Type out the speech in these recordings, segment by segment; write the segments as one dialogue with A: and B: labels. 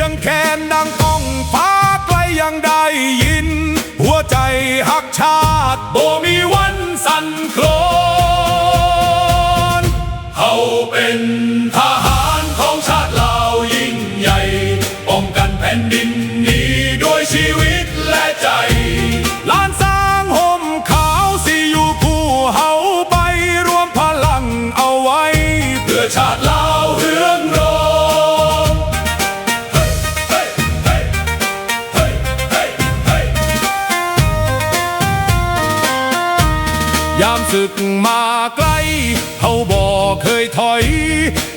A: ยงแคนดังก้องฟ้าไกลยังได้ยินหัวใจหักชาติบ่มีวันสั่นโคลนเขาเป็นทหารของชาติลาวยิ่งใหญ่ป้องกันแผ่นดินนี้ด้วยชีวิตและใจล้านสร้างห่มขาวสิอยู่คู่เฮาไปรวมพลังเอาไว้เพื่อชาติลาวเฮืองรอยามศึกมาไกลเขาบ่เคยถอย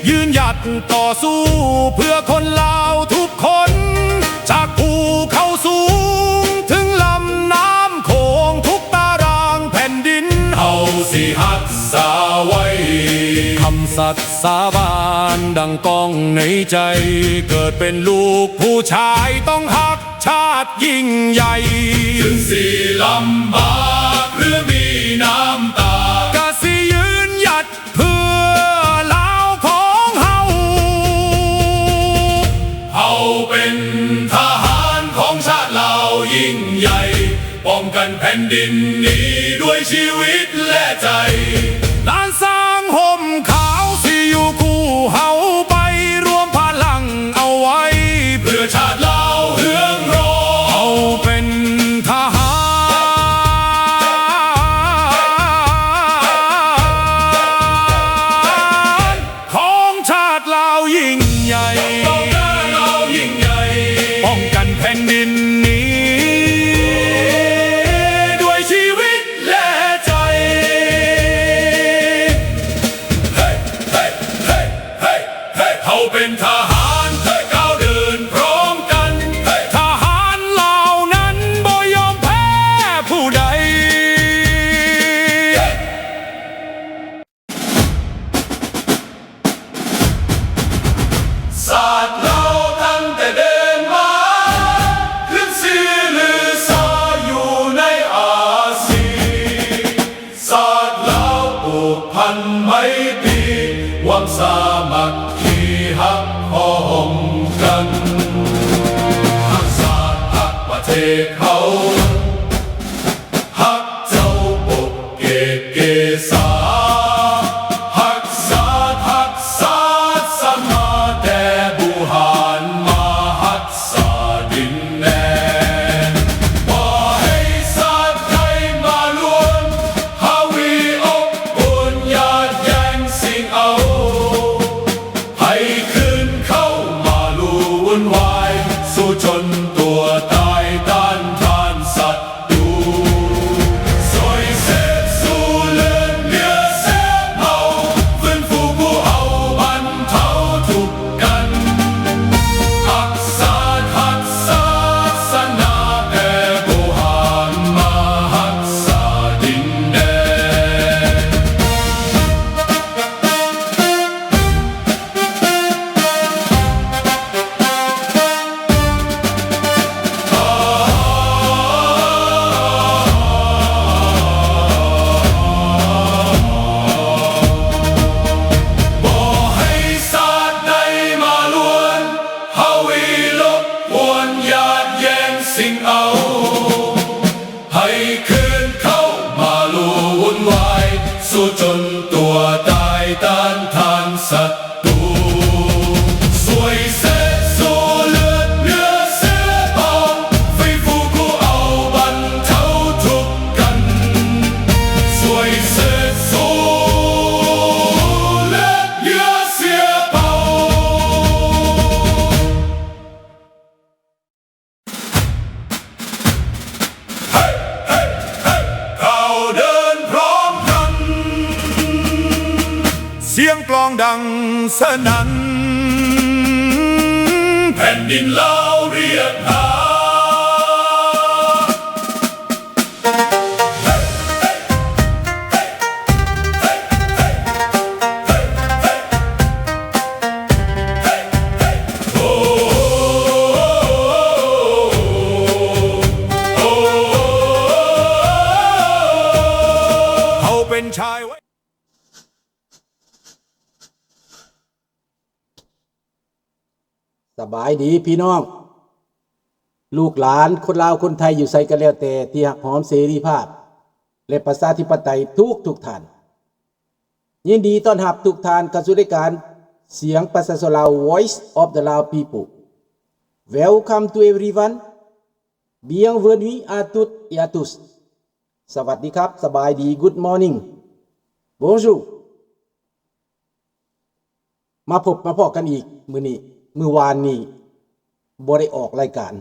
A: ยืนหยัดต่อสู้เพื่อคนลาวทุกคนจากภูเขาสูงถึงลำน้ำโขงทุกตารางแผ่นดินเฮาสิหักษาไว้คำสัตย์สาบานดังก้องในใจเกิดเป็นลูกผู้ชายต้องหักชาติยิ่งใหญ่ถึงสิลำบากหรือมีน้ำตากะสิยืนหยัดเพื่อลาวของเฮาเฮาเป็นทหารของชาติลาวยิ่งใหญ่ป้องกันแผ่นดินนี้ด้วยชีวิตและใจล้านสร้างห่มขาวสิอยู่คู่เฮาไปรวมพลังเอาไว้เพื่อชาติลาวเฮืองรอเฮาเป็นทหารของชาติลาวยิ่งใหญ่ป้องกันแผ่นดินนี้ด้วยชีวิตและใจเขาเป็นทหารก้าวเดินพร้อมกันทหารเหล่านั้นบ่ยอมแพ้ผู้ใดศาสตร์เราตั้งแต่เดินมาขึ้นชื่อลือซาอยู่ในอาเซียนศาสตร์เราผูกพันไมตรีหวังสามัคคีหักพ้องกันหักศาสตร์หักประเทศเขาหักเจ้าปกเกตเกษาหักศาสตร์หักศาสตร์สมาแต่บุหารมาหักษาดินแดนบ่ให้ศาสตร์ไทยมาล้วนฮาวีอบอุ่นญาติแย่งสิ่งเอาให้คืนเข้ามาลู่วุ่นวายสู้จนตัวตายต้านทานศัตรูสวยเสพสู้เลือดเนื้อเสียเมาฟื้นฟูผู้เอาบรรเทาทุกข์กันหักศาสตร์หักศาสนาแต่บุหารมาหักษาดินแดนบ่ให้ศาสตร์ใดมาล้วนฮาวีลบกวนญาติแย่งสิ่งเอาให้คืนเข้ามาลู่วุ่นวายสู้จนตัวตายต้านทานศัตรูสวยเสพสู้เลือดเนื้อเสียเมาฟื้นฟูผู้เอาบรรเทาทุกข์กันสวยเสพสู้เลือดเนื้อเสียเมาเขาเดินพร้อมกันเสียงกลองดังสนั่นแผ่นดินลาวเรียกหาโอ้เขาเป็นชายไว้
B: ส บายดีพี่น้องลูกหลานคนลาวคนไทยอยู่ไสก็แล้วแต่ที่หักหอมเสรีภาพและประชาธิปไตยทุกท่านยินดีต้อนรับทุกท่านเข้าสู่รายการเสียงประชาชนลาว Voice of the Lao People Welcome to everyone Bienvenue à toutes et à tous สวัสดีครับสบายดี Good morning Bonjour มาพบมาพอกันอีกมื้อวานนี้บ่ได้ออกรายการ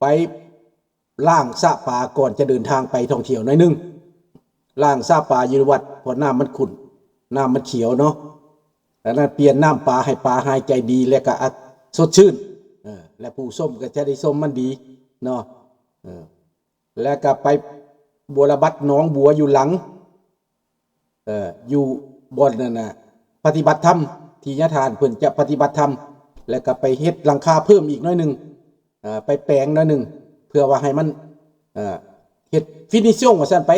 B: ไปล่างสระป่าก่อนจะเดินทางไปท่องเที่ยวหน่อยนึงล่างสระป่าอยู่วัดเพราะน้ำมันขุ่นน้ำมันเขียวเนาะแล้วนั้นเปลี่ยนน้ำป่าให้ป่าหายใจดีและก็สดชื่นและผู้ส้มก็จะได้ส้มมันดีเนาะแล้วก็ไปบัวระบัดหนองบัวอยู่หลังอยู่บนนั่นน่ะปฏิบัติธรรมที่ญาติทานเพิ่นจะปฏิบัติธรรมแล้วก็ไปเฮ็ดหลังคาเพิ่มอีกน้อยนึงไปแปลงน้อยนึงเพื่อว่าให้มันเฮ็ดฟินิชั่นว่าซั่นไป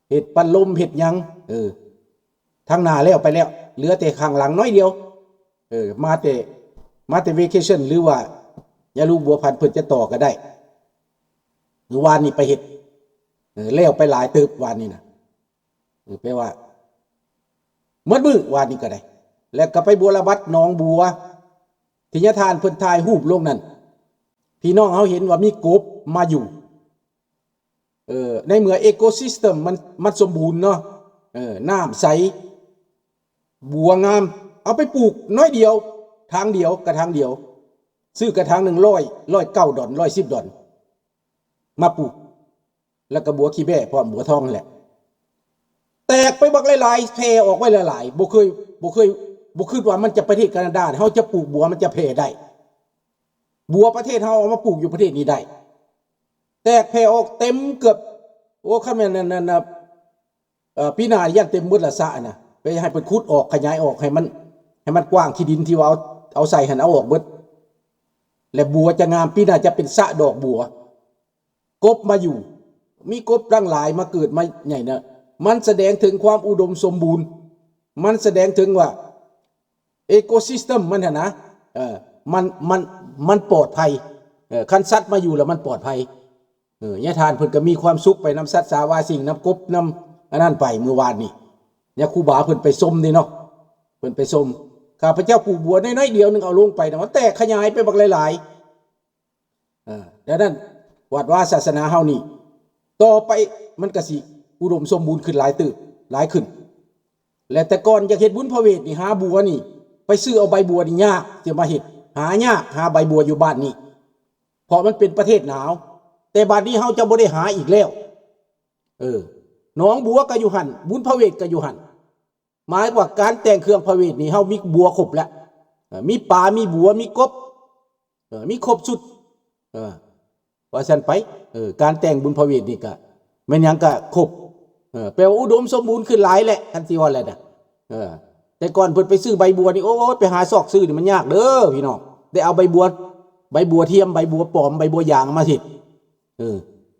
B: เฮ็ดปันลมเฮ็ดหยังทางหน้าแล้วไปแล้วเหลือแต่ข้างหลังน้อยเดียวมาแต่เวเคชั่นหรือว่าอย่ารู้บัวพันธุ์เพิ่นจะต่อก็ได้หรือวานนี้ไปเฮ็ดแล้วไปหลายตึบวานนี้น่ะแปลว่าเมื่อมื้อวานนี้ก็ได้แล้วก็ไปบัวระบัดหนองบัวที่ญาติทานเพิ่นถ่ายรูปลงนั่นพี่น้องเฮาเห็นว่ามีกบมาอยู่ในเมื่อเอโกซิสเต็มมันสมบูรณ์เนาะน้ำใสบัวงามเอาไปปลูกน้อยเดียวทางเดียวกระถางเดียวซื้อกระถางหนึ่ง109 ดอล110 ดอลมาปลูกแล้วก็บัวขี้แบ่พร้อมบัวทองแหละแตกไปบักหลายๆแพร่ออกไว้หลายๆบ่คิดว่ามันจะประเทศแคนาดาเฮาจะปลูกบัวมันจะแพร่ได้บัวประเทศเฮาเอามาปลูกอยู่ประเทศนี้ได้แตกแพร่ออกเต็มเกือบโอ้คันแม่นนั่นปีหน้ายันเต็มหมดละสระน่ะไปให้เพิ่นขุดออกขยายออกให้มันกว้างที่ดินที่ว่าเอาใส่หั่นเอาออกเบิดและบัวจะงามปีหน้าจะเป็นสระดอกบัวกบมาอยู่มีกบตั้งหลายมาเกิดมาใหญ่นะมันแสดงถึงความอุดมสมบูรณ์มันแสดงถึงว่าเอโกซิสเต็มมันน่ะนะมันปลอดภัยคันสัตว์มาอยู่แล้วมันปลอดภัยญาทานเพิ่นก็มีความสุขไปนำสัตว์สาวาสิ่งนำกบนำอันนั้นไปเมื่อวานนี้เนี่ยครูบาเพิ่นไปชมนี่เนาะเพิ่นไปชมข้าพเจ้าปลูกบัวน้อยๆเดียวนึงเอาลงไปนะมันแตกขยายไปบักหลายๆดังนั้นวัดว่าศาสนาเฮานี่ต่อไปมันก็สิอุดมสมบูรณ์ขึ้นหลายขึ้นและแต่ก่อนอยากเฮ็ดบุญพระเวทนี่หาบัวนี่ไปซื้อเอาใบบัวนี่ยากจะมาเฮ็ดหายากหาใบบัวอยู่บ้านนี่เพราะมันเป็นประเทศหนาวแต่บัดนี้เฮาจะบ่ได้หาอีกแล้วหนองบัวก็อยู่หั่นบุญพระเวทก็อยู่หั่นหมายว่าการแต่งเครื่องพระเวทนี่เฮามีบัวครบแล้วมีปลามีบัวมีกบมีครบสุดว่าซั่นไปการแต่งบุญพระเวทนี่ก็แม่นหยังก็ครบแปลว่าอุดมสมบูรณ์ขึ้นหลายแหละคันสิว่าแล้วน่ะแต่ก่อนเพิ่นไปซื้อใบบัวนี่โอ้ยไปหาซอกซื้อนี่มันยากเด้อพี่น้องได้เอาใบบัวเทียมใบบัวปลอมใบบัวยางมาสิ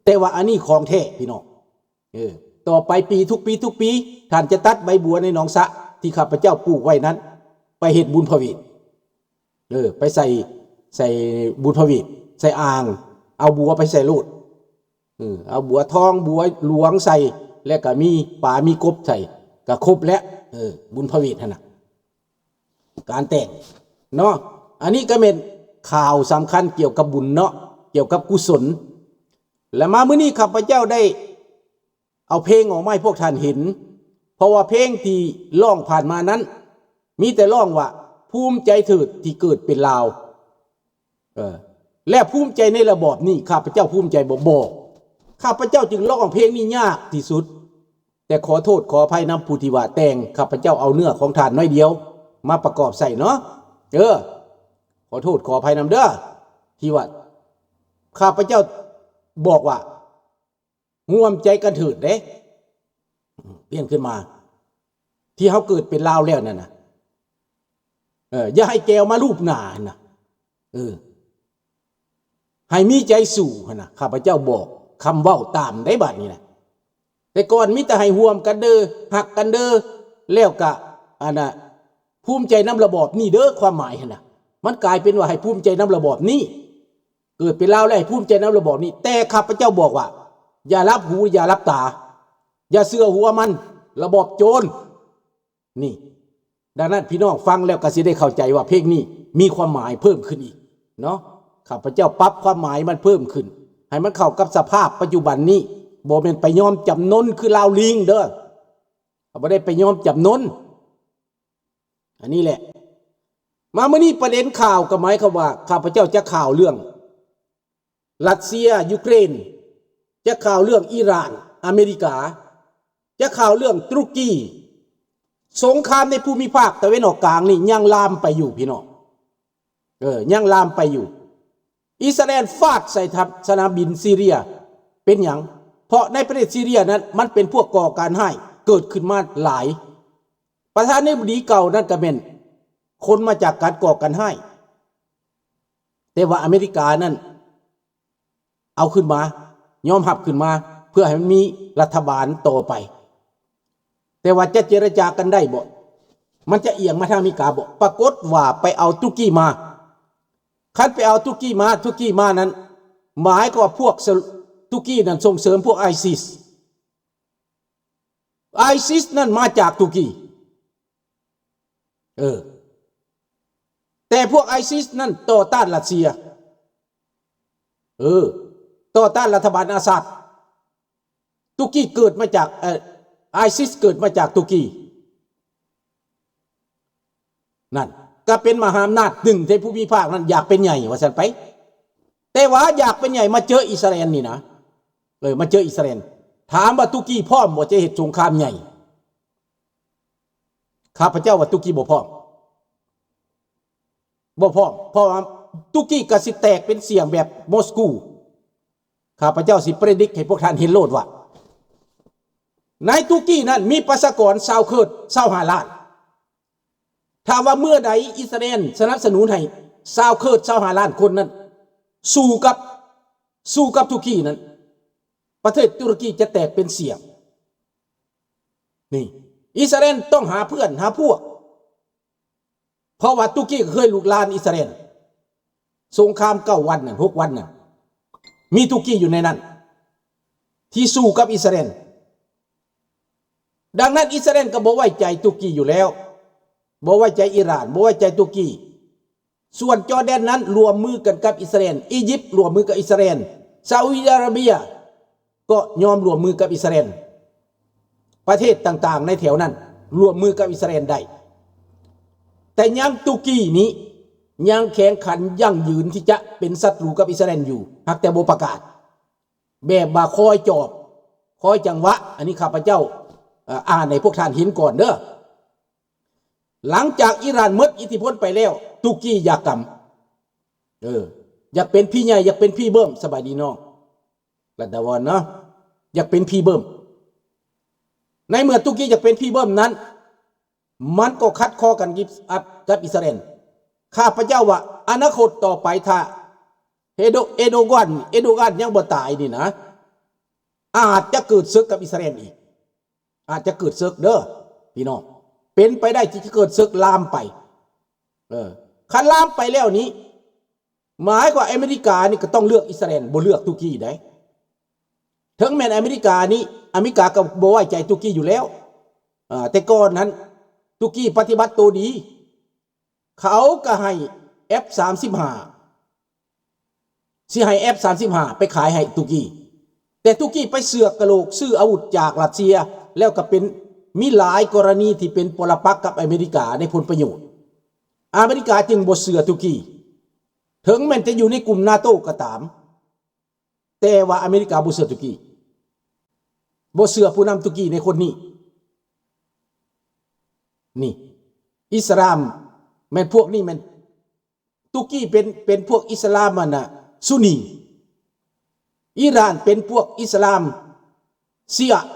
B: แต่ว่าอันนี้ของแท้พี่น้องต่อไปทุกปีท่านจะตัดใบบัวในหนองสะที่ข้าพเจ้าปลูกไว้นั้นไปเฮ็ดบุญพระเวทไปใส่บุญพระเวทใส่อ่างเอาบัวไปใส่โลดเอาบัวทองบัวหลวงใส่แล้วก็มีป่ามีกบใส่ก็ครบแล้วบุญพระเวทนั่นน่ะการแต่งเนาะอันนี้ก็เป็นข่าวสำคัญเกี่ยวกับบุญเนาะเกี่ยวกับกุศลและมามื้อนี้ข้าพเจ้าได้เอาเพลงออกมาให้พวกท่านเห็นเพราะว่าเพลงที่ร้องผ่านมานั้นมีแต่ร้องว่าภูมิใจเถิดที่เกิดเป็นลาวและภูมิใจในระบอบนี้ข้าพเจ้าภูมิใจบ่ข้าพเจ้าจึงร้องเพลงนี้ยากที่สุดแต่ขอโทษขออภัยนำผู้ที่ว่าแต่งข้าพเจ้าเอาเนื้อของท่านน้อยเดียวมาประกอบใส่เนาะขอโทษขออภัยนำเด้อที่ว่าข้าพเจ้าบอกว่าร่วมใจกันเถิดเด้เปลี่ยนขึ้นมาที่เขาเกิดเป็นลาวแล้วนั่นน่ะอย่าให้แก้วมารูปหน้าน่ะให้มีใจสู่น่ะข้าพเจ้าบอกคำเว้าตามได้บัดนี้นะแต่ก่อนมีแต่ให้ร่วมกันเด้อหักกันเด้อแล้วก็อันน่ะ ภูมิใจน้ำระบอบนี่เด้อความหมายหั่นน่ะมันกลายเป็นว่าให้ภูมิใจน้ำระบอบนี้เกิดเป็นลาวแล้วให้ภูมิใจน้ำระบอบนี้แต่ข้าพเจ้าบอกว่าอย่ารับหูอย่ารับตาอย่าเชื่อหัวมันระบอบโจรนี่ดังนั้นพี่น้องฟังแล้วก็สิได้เข้าใจว่าเพลงนี้มีความหมายเพิ่มขึ้นอีกเนาะข้าพเจ้าปรับความหมายมันเพิ่มขึ้นให้มันเข้ากับสภาพปัจจุบันนี้บ่แม่นไปยอมจำนนคือลาวลิงเด้อบ่ได้ไปยอมจำนนอันนี้แหละมาเมื่อนี้ประเด็นข่าวก็หมายความว่าข้าพเจ้าจะข่าวเรื่องรัสเซียยูเครนจะข่าวเรื่องอิหร่านอเมริกาจะข่าวเรื่องตุรกีสงครามในภูมิภาคตะวันออกกลางนี่ยังลามไปอยู่พี่น้องยังลามไปอยู่อิสราเอลฟาดใส่ทัพสนามบินซีเรียเป็นอย่างเพราะในประเทศซีเรียนั้นมันเป็นพวกก่อการให้เกิดขึ้นมาหลายประธานาธิบดีเก่านั่นก็เป็นคนมาจากการก่อการให้แต่ว่าอเมริกานั้นเอาขึ้นมายอมรับขึ้นมาเพื่อให้มันมีรัฐบาลต่อไปแต่ว่าจะเจรจากันได้บ่มันจะเอียงมาทางอเมริกาบ่ปรากฏว่าไปเอาตุรกีมาคันไปเอาตุรกีมานั้นหมายก็ว่าพวกตุรกีนั้นส่งเสริมพวกไอซิสนั่นมาจากตุรกีแต่พวกไอซิสนั่นต่อต้านรัสเซียต่อต้านรัฐบาลอาซาดตุรกีเกิดมาจากไอซิสเกิดมาจากตุรกีนั่นก็เป็นมหาอำนาจหนึ่งในภูมิภาคนั้นอยากเป็นใหญ่ว่าซั่นไปแต่ว่าอยากเป็นใหญ่มาเจออิสราเอลนี่นะมาเจออิสราเอลถามว่าตุรกีพร้อมบ่จะเฮ็ดสงครามใหญ่ข้าพเจ้าว่าตุรกีบ่พร้อมเพราะว่าตุรกีก็สิแตกเป็นเสียงแบบมอสโกข้าพเจ้าสิประดิษฐ์ให้พวกท่านเห็นโลดว่าในตุรกีนั้นมีประชากร25 ล้านถ้าว่าเมื่อใดอิสราเอลสนับสนุนให้25 ล้านคนนั้นสู้กับตุรกีนั้นประเทศตุรกีจะแตกเป็นเสียงนี่อิสราเอลต้องหาเพื่อนหาพวกเพราะว่าตุรกีเคยลุกลานอิสราเอลสงคราม9 วันน่ะ6 วันน่ะมีตุรกีอยู่ในนั้นที่สู้กับอิสราเอลดังนั้นอิสราเอลก็บ่ไว้ใจตุรกีอยู่แล้วบ่ไว้ใจอิหร่านบ่ไว้ใจตุรกีส่วนจอร์แดนนั้นรวมมือกันกับอิสราเอลอียิปต์รวมมือกับอิสราเอลซาอุดิอาระเบียก็ยอมรวมมือกับอิสราเอลประเทศต่างๆในแถวนั้นรวมมือกับอิสราเอลได้แต่ยังตุรกีนี้ยังแข็งขันยั่งยืนที่จะเป็นศัตรูกับอิสราเอลอยู่หากแต่บ่ประกาศแบบว่าคอยจอบคอยจังหวะอันนี้ข้าพเจ้าอ่านให้พวกท่านเห็นก่อนเด้อหลังจากอิหร่านหมดอิทธิพลไปแล้วตุรกีอยากกำอยากเป็นพี่ใหญ่อยากเป็นพี่เบิ่มสบายดีน้องรัตวรเนาะอยากเป็นพี่เบิ่มในเมื่อตุรกีอยากเป็นพี่เบิ่มนั้นมันก็คัดคอกันกับอิสราเอลข้าพเจ้าว่าอนาคตต่อไปถ้าเอโดกันยังบ่ตายนี่นะอาจจะเกิดศึกกับอิสราเอลอีกอาจจะเกิดศึกเด้อพี่น้องเป็นไปได้ที่จะเกิดศึกลามไปคันลามไปแล้วนี้หมายว่าอเมริกานี่ก็ต้องเลือกอิสราเอลบ่เลือกตุรกีได้ถึงแม้อเมริกาก็บ่ไว้ใจตุรกีอยู่แล้วแต่ก่อนนั้นตุรกีปฏิบัติตัวดีเขาก็ให้ F-35สิให้ F-35 ไปขายให้ตุรกีแต่ตุรกีไปเสือกกะโหลกซื้ออาวุธจากรัสเซียแล้วก็เป็นมีหลายกรณีที่เป็นปรปักษ์กับอเมริกาในผลประโยชน์อเมริกาจึงบ่เสือตุรกีถึงแม้จะอยู่ในกลุ่มนาโต้ก็ตามแต่ว่าอเมริกาบ่เสือตุรกีบ่เสือผู้นำตุรกีในคนนี้นี่อิสลามแม่นพวกนี้แม่นตุรกีเป็นพวกอิสลามน่ะซุนนีอิหร่านเป็นพวกอิสลามชีอะห์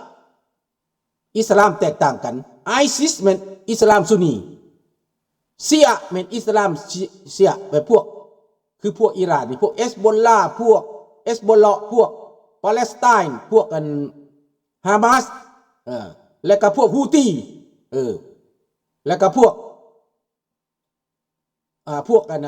B: อิสลามแตกต่างกันไอซิสแม่นอิสลามซุนนีชีอะห์แม่นอิสลามชีอะห์แบบพวกคือพวกอิหร่านนี่พวกเฮซบอลลาห์พวกเฮซบอลเลาะห์พวกปาเลสไตน์พวกกันฮามาสและก็พวกฮูตีแล้วก็พวก พวกกัน